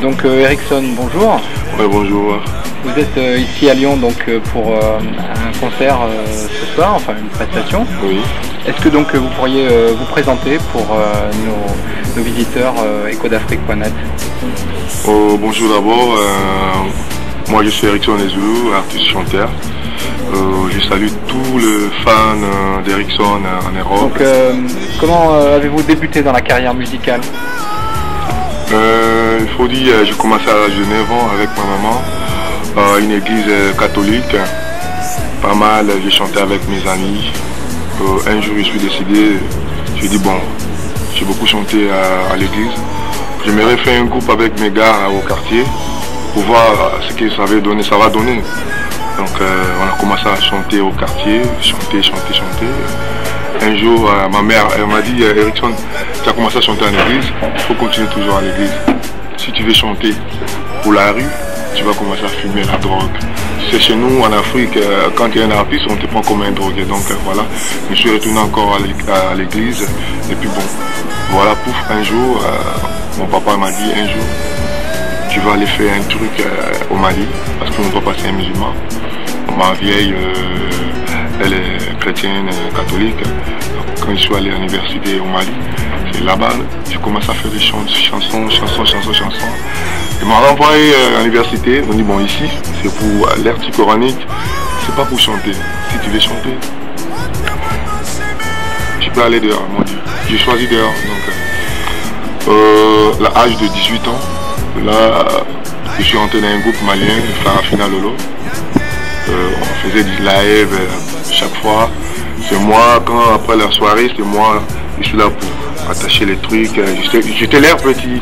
Donc Erickson, bonjour. Oui, bonjour. Vous êtes ici à Lyon donc pour un concert ce soir, enfin une prestation. Oui. Est-ce que donc vous pourriez vous présenter pour nos visiteurs ecodafrique.net? Bonjour d'abord. Moi je suis Erickson Ezulu, artiste chanteur. Je salue tous les fans d'Erickson en Europe. Donc comment avez-vous débuté dans la carrière musicale? Il faut dire, j'ai commencé à l'âge de 9 ans avec ma maman à une église catholique. Pas mal, j'ai chanté avec mes amis. Un jour je suis décidé, j'ai dit bon, j'ai beaucoup chanté à l'église. J'aimerais faire un groupe avec mes gars au quartier pour voir ce que ça va donner. Donc on a commencé à chanter au quartier, chanter. Un jour, ma mère m'a dit, Erickson, tu as commencé à chanter en église, il faut continuer toujours à l'église. Si tu veux chanter pour la rue, tu vas commencer à fumer la drogue. C'est chez nous en Afrique, quand tu es un artiste, on te prend comme un drogué. Donc voilà, je suis retourné encore à l'église. Et puis bon, voilà, pouf, un jour, mon papa m'a dit, un jour, tu vas aller faire un truc au Mali, parce que mon papa c'est un musulman. Ma vieille, elle est chrétienne, catholique. Quand je suis allé à l'université au Mali, c'est là-bas, j'ai commencé à faire des chansons. Ils m'ont renvoyé à l'université, ils m'ont dit bon ici, c'est pour l'art coranique, c'est pas pour chanter. Si tu veux chanter, tu peux aller dehors, ils m'ont dit. J'ai choisi dehors. Donc, à l'âge de 18 ans, là, je suis rentré dans un groupe malien, Farafina Lolo. On faisait du live chaque fois. C'est moi, quand après la soirée, c'est moi, je suis là pour attacher les trucs. J'étais l'air petit,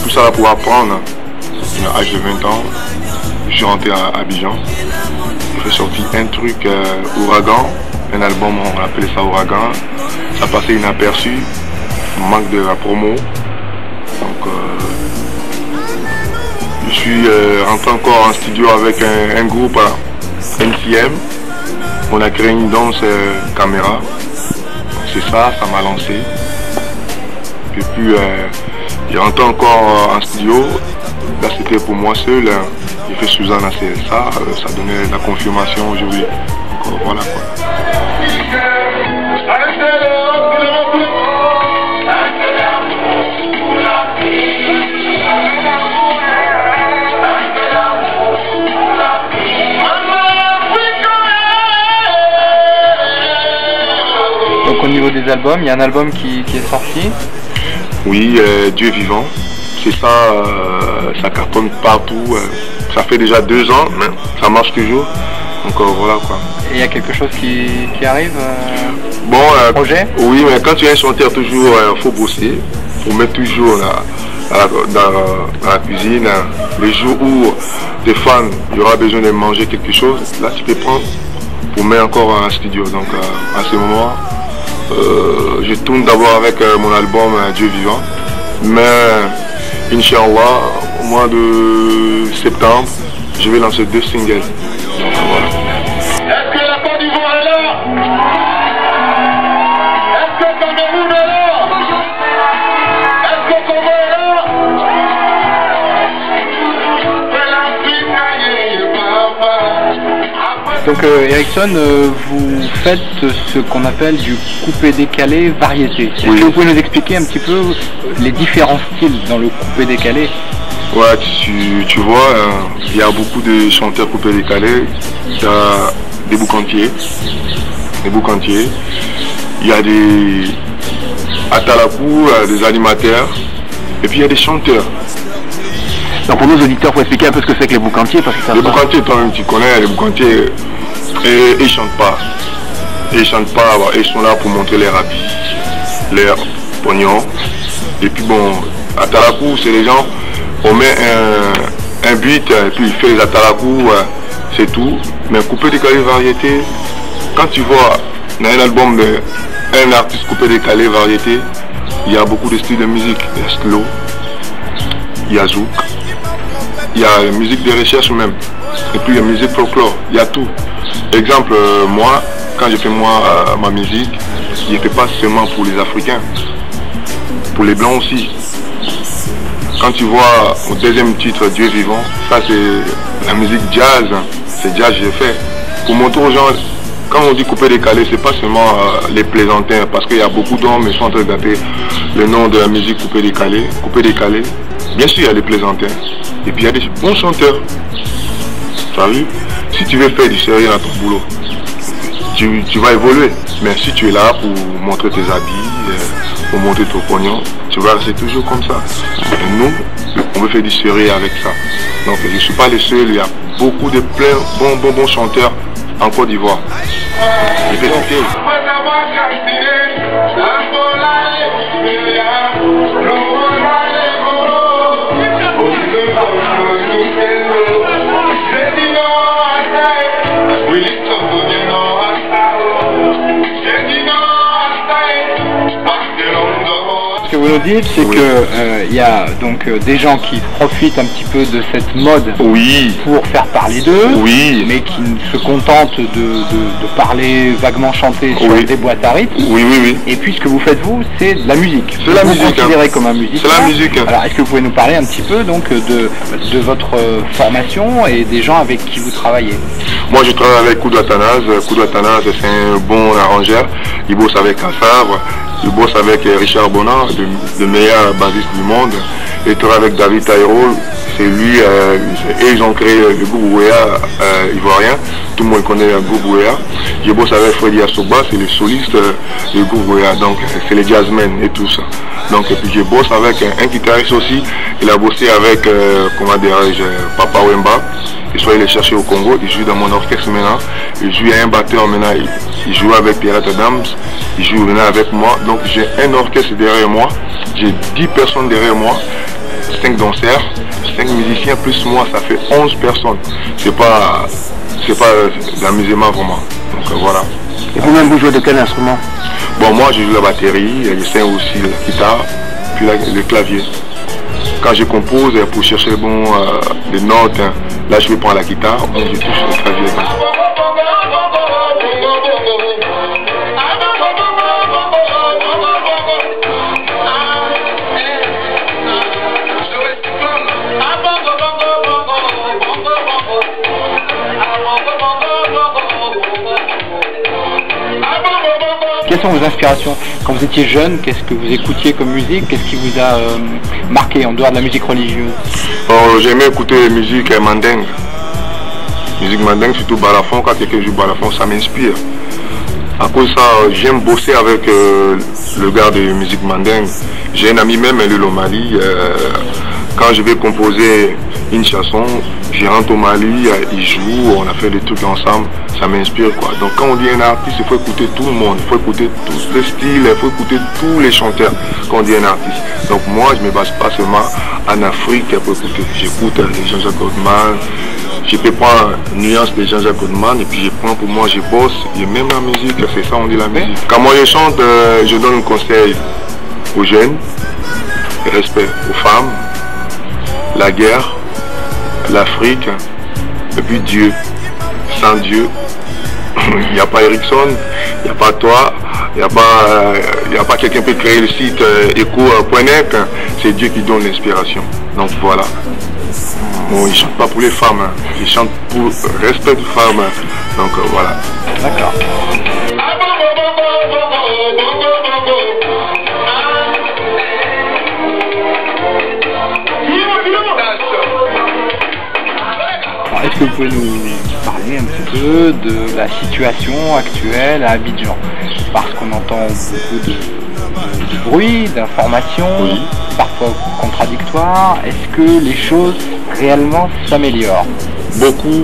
tout ça là pour apprendre. À l'âge de 20 ans, je suis rentré à Abidjan. J'ai sorti un truc, Ouragan, un album, on appelait ça Ouragan. Ça passait inaperçu, manque de la promo. Donc, je suis rentré encore en studio avec un groupe. NCM, on a créé une danse caméra, c'est ça m'a lancé. Et puis j'ai rentré encore en studio, là c'était pour moi seul, j'ai fait Suzanne ACSA, ça donnait la confirmation aujourd'hui. Donc voilà quoi. Donc au niveau des albums, il y a un album qui est sorti. Oui, Dieu vivant. C'est ça, ça cartonne partout. Ça fait déjà 2 ans, mais ça marche toujours. Donc voilà quoi. Et il y a quelque chose qui arrive bon, projet? Oui, mais quand tu es un chanteur, toujours, faut bosser. Faut mettre toujours dans la cuisine. Les jours où des fans, il y aura besoin de manger quelque chose, là tu peux prendre pour mettre encore un studio. Donc à ce moment, je tourne d'abord avec mon album Dieu vivant, mais Inch'Allah, au mois de septembre, je vais lancer 2 singles. Donc, voilà. Est-ce que la Côte d'Ivoire est là? Est-ce que Cameroun est là? Est-ce que Congo est là? Donc Erickson, vous faites ce qu'on appelle du coupé-décalé variété. Est-ce que vous pouvez nous expliquer un petit peu les différents styles dans le coupé-décalé? Ouais, tu vois, il y a beaucoup de chanteurs coupé-décalé. Il y a des boucantiers. Il y a des atalakou, des animateurs. Et puis il y a des chanteurs. Donc pour nos auditeurs, il faut expliquer un peu ce que c'est que les boucantiers, parce que ça les boucantiers, toi-même tu connais, les boucantiers, et ils chantent pas. Ils chantent pas, ils sont là pour montrer leur habits, leur pognon. Et puis bon, atalakou, c'est les gens, on met un beat, et puis il fait les atalakou, c'est tout. Mais coupé-décalé variété, quand tu vois dans un album d'un artiste coupé-décalé variété, il y a beaucoup de styles de musique. Il y a slow, il y a zouk, il y a la musique de recherche même, et puis il y a la musique folklore, il y a tout. Exemple, moi, quand je fais ma musique, je ne fais pas seulement pour les Africains, pour les Blancs aussi. Quand tu vois au deuxième titre, Dieu vivant, ça c'est la musique jazz, c'est jazz j'ai fait. Pour montrer aux gens, quand on dit couper décalé, c'est pas seulement les plaisantins, parce qu'il y a beaucoup d'hommes qui sont en train de gâter le nom de la musique couper décalé. Couper décalé, bien sûr il y a les plaisantins, et puis il y a des bons chanteurs. Tu as vu? Si tu veux faire du sérieux dans ton boulot, tu vas évoluer. Mais si tu es là pour montrer tes habits, pour montrer ton pognon, tu vas rester toujours comme ça. Et nous, on veut faire du sérieux avec ça. Donc je ne suis pas le seul, il y a beaucoup de plein bons chanteurs en Côte d'Ivoire. Je vais citer. Ce que vous nous dites, c'est que y a donc des gens qui profitent un petit peu de cette mode pour faire parler d'eux, mais qui se contentent de parler vaguement chanter sur des boîtes à rythme. Et puis ce que vous faites vous, c'est de la musique. C'est la musique. Considéré comme un musicien. C'est la musique. Alors est-ce que vous pouvez nous parler un petit peu donc de votre formation et des gens avec qui vous travaillez? Moi je travaille avec Koudou Athanase. Koudou Athanase c'est un bon arrangeur. Il bosse avec Kassav. Il bosse avec Richard Bonan, le meilleur bassiste du monde. Il travaille avec David Taïro, c'est lui, et ils ont créé le groupe Ouéa ivoirien. Tout le monde connaît le groupe Ouéa. Je bosse avec Freddy Asoba, c'est le soliste du groupe Ouéa, donc c'est les jazzmen et tout ça. Donc et puis je bosse avec un guitariste aussi, il a bossé avec, comment dirais-je, Papa Wemba. Il soit allé chercher au Congo, il joue dans mon orchestre maintenant, il joue à un batteur maintenant, il joue avec Pirate Adams, il joue maintenant avec moi. Donc j'ai un orchestre derrière moi, j'ai 10 personnes derrière moi, 5 danseurs, 5 musiciens plus moi, ça fait 11 personnes. C'est pas l'amusement vraiment. Donc voilà. Et vous-même vous jouez de quel instrument? Bon, moi je joue la batterie, je sais aussi la guitare, puis le clavier. Quand je compose pour chercher les notes, là je vais prendre la guitare, je touche le clavier. Quelles sont vos inspirations? Quand vous étiez jeune, qu'est-ce que vous écoutiez comme musique? Qu'est-ce qui vous a marqué en dehors de la musique religieuse? J'aimais écouter la musique mandingue. Musique mandingue, surtout balafon. Quand quelqu'un joue balafon, ça m'inspire. À cause de ça, j'aime bosser avec le gars de musique mandingue. J'ai un ami même, le Mali. Quand je vais composer une chanson, je rentre au Mali, il joue, on a fait des trucs ensemble, ça m'inspire quoi. Donc quand on dit un artiste, il faut écouter tout le monde, il faut écouter tous les styles, il faut écouter tous les chanteurs quand on dit un artiste. Donc moi je ne me base pas seulement en Afrique pour écouter, j'écoute les Jean-Jacques Goldman, je peux prendre une nuance de Jean-Jacques Goldman et puis je prends pour moi, je bosse, et même la musique, c'est ça on dit la musique. Quand moi je chante, je donne un conseil aux jeunes, respect aux femmes, la guerre, l'Afrique, et puis Dieu. Sans Dieu, il n'y a pas Ericsson, il n'y a pas toi, il n'y a pas quelqu'un qui peut créer le site echo.net, c'est Dieu qui donne l'inspiration. Donc voilà. Bon, il ne chante pas pour les femmes, il chante pour le respect des femmes. Donc voilà. D'accord. Est-ce que vous pouvez nous parler un petit peu de la situation actuelle à Abidjan? Parce qu'on entend beaucoup de bruit, d'informations, parfois contradictoires. Est-ce que les choses réellement s'améliorent? Beaucoup.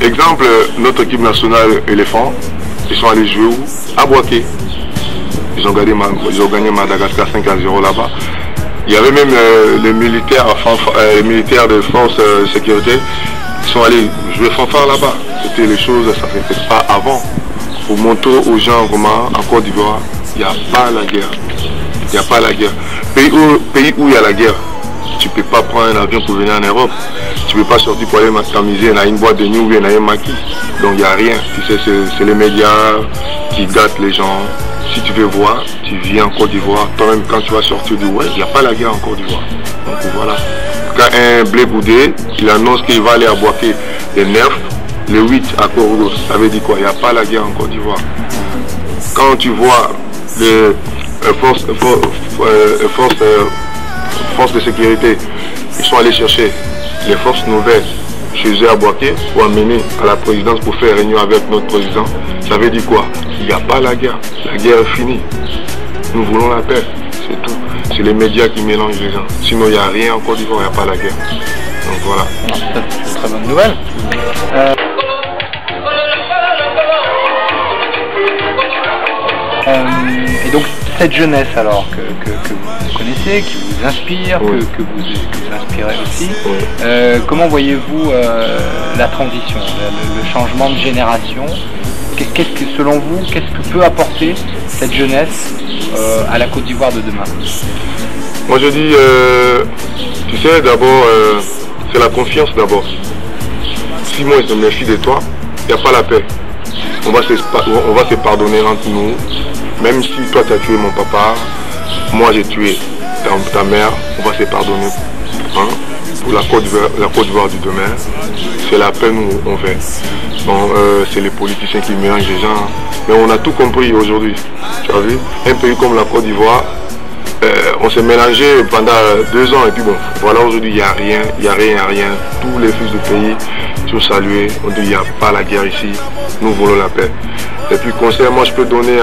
Exemple, notre équipe nationale éléphant, ils sont allés jouer où? À Boaké. Ils ont gagné Madagascar 5-0 là-bas. Il y avait même les militaires de force de sécurité qui sont allés jouer fanfare là-bas. C'était les choses, ça ne fait pas avant. Pour montrer aux gens comment en Côte d'Ivoire, il n'y a pas la guerre. Il n'y a pas la guerre. Pays où il y a la guerre, tu ne peux pas prendre un avion pour venir en Europe. Tu ne peux pas sortir pour aller t'amuser dans une boîte de nuit ou bien dans un maquis. Donc il n'y a rien. Tu sais, c'est les médias qui gâtent les gens. si tu veux voir, tu viens en Côte d'Ivoire. Toi-même, quand tu vas sortir du Ouest, il n'y a pas la guerre en Côte d'Ivoire. Donc voilà. Quand un Blé Goudé, il annonce qu'il va aller à Boaké le 9, le 8 à Korogo, ça veut dire quoi? Il n'y a pas la guerre en Côte d'Ivoire. Quand tu vois les forces de sécurité, ils sont allés chercher les forces nouvelles chez eux à Boaké pour amener à la présidence pour faire réunion avec notre président. Ça veut dire quoi? Il n'y a pas la guerre. La guerre est finie. Nous voulons la paix. C'est tout. C'est les médias qui mélangent les gens. Sinon, il n'y a rien en Côte d'Ivoire, il n'y a pas la guerre. Donc voilà. C'est une très bonne nouvelle. Et donc, cette jeunesse alors que vous connaissez, qui vous inspire, oui. que vous inspirez aussi, Oui. comment voyez-vous la transition, le changement de génération? Qu'est-ce que, selon vous, qu'est-ce que peut apporter cette jeunesse à la Côte d'Ivoire de demain? Moi je dis, tu sais, d'abord, c'est la confiance d'abord. Si moi je me méfie de toi, il n'y a pas la paix. On va se pardonner entre nous. Même si toi tu as tué mon papa, moi j'ai tué ta mère, on va se pardonner. Hein? Pour la Côte d'Ivoire du demain, c'est la paix nous on veut. Bon, c'est les politiciens qui mélangent les gens. Mais on a tout compris aujourd'hui. Tu as vu? Un pays comme la Côte d'Ivoire, on s'est mélangé pendant 2 ans et puis bon, voilà aujourd'hui il n'y a rien, il n'y a rien. Tous les fils du pays sont salués, on dit il n'y a pas la guerre ici, nous voulons la paix. Et puis conseil, moi je peux donner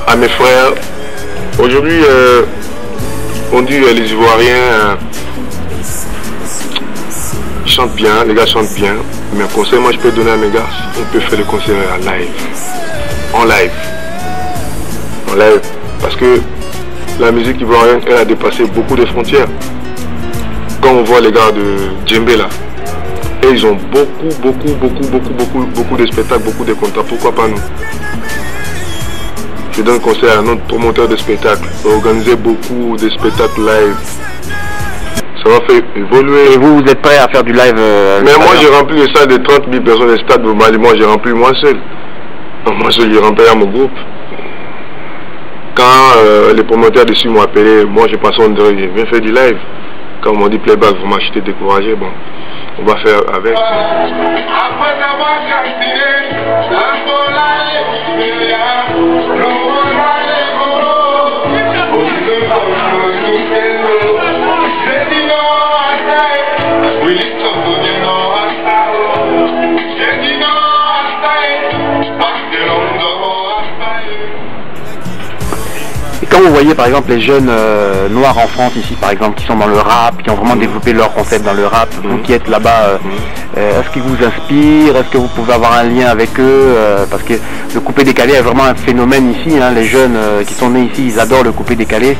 à mes frères. Aujourd'hui, on dit les Ivoiriens chantent bien, les gars chantent bien. Mais conseil, moi je peux donner à mes gars, on peut faire le concert en live. Parce que la musique ivoirienne, elle a dépassé beaucoup de frontières. Quand on voit les gars de Djembé là, et ils ont beaucoup de spectacles, beaucoup de contrats. Pourquoi pas nous? Je donne conseil à notre promoteur de spectacles, organiser beaucoup de spectacles live. Ça va faire évoluer. Et vous êtes prêt à faire du live Mais moi j'ai rempli les salles de 30 000 personnes, les stades de Mali, moi j'ai rempli moi seul. Moi seul j'ai rempli à mon groupe. Quand les promoteurs dessus m'ont appelé, moi j'ai passé en dehors, j'ai bien fait du live. Quand on m'a dit playback, vous m'achetez découragé, bon, on va faire avec. Après avoir calculé, quand vous voyez par exemple les jeunes noirs en France ici par exemple qui sont dans le rap, qui ont vraiment développé leur concept dans le rap, vous qui êtes là-bas, est-ce qu'ils vous inspirent? Est-ce que vous pouvez avoir un lien avec eux? Parce que le coupé-décalé est vraiment un phénomène ici, hein, les jeunes qui sont nés ici, ils adorent le coupé-décalé.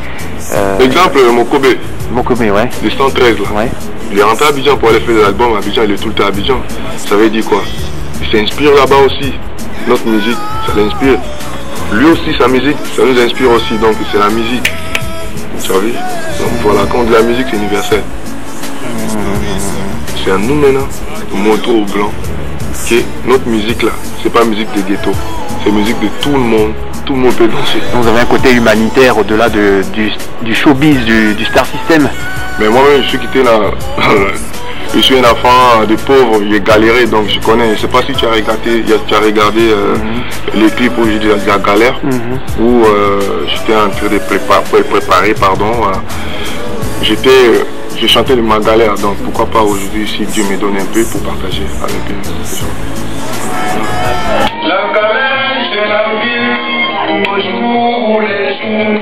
Exemple, Mokobé. Mokobé, ouais. Le 113 là. Ouais. Il est rentré à Abidjan pour aller faire de l'album à Abidjan, il est tout le temps à Abidjan. Ça veut dire quoi? Il s'inspire là-bas aussi. Notre musique, ça l'inspire. Lui aussi, sa musique, ça nous inspire aussi, donc c'est la musique. Tu as vu? Donc voilà, quand on dit la musique, c'est universel. C'est à nous maintenant de montrer aux blancs que notre musique là, c'est pas musique de ghetto, c'est musique de tout le monde peut danser. Donc vous avez un côté humanitaire au-delà du showbiz, du star system. Mais moi-même, je suis quitté là. Je suis un enfant de pauvre, j'ai galéré, donc je connais. Je ne sais pas si tu as regardé, les clips où j'ai dit la galère, où j'étais en train de préparer, j'ai chanté de ma galère, donc pourquoi pas aujourd'hui, si Dieu me donne un peu pour partager avec les gens. La galère, c'est la vie, au jour ou les jours.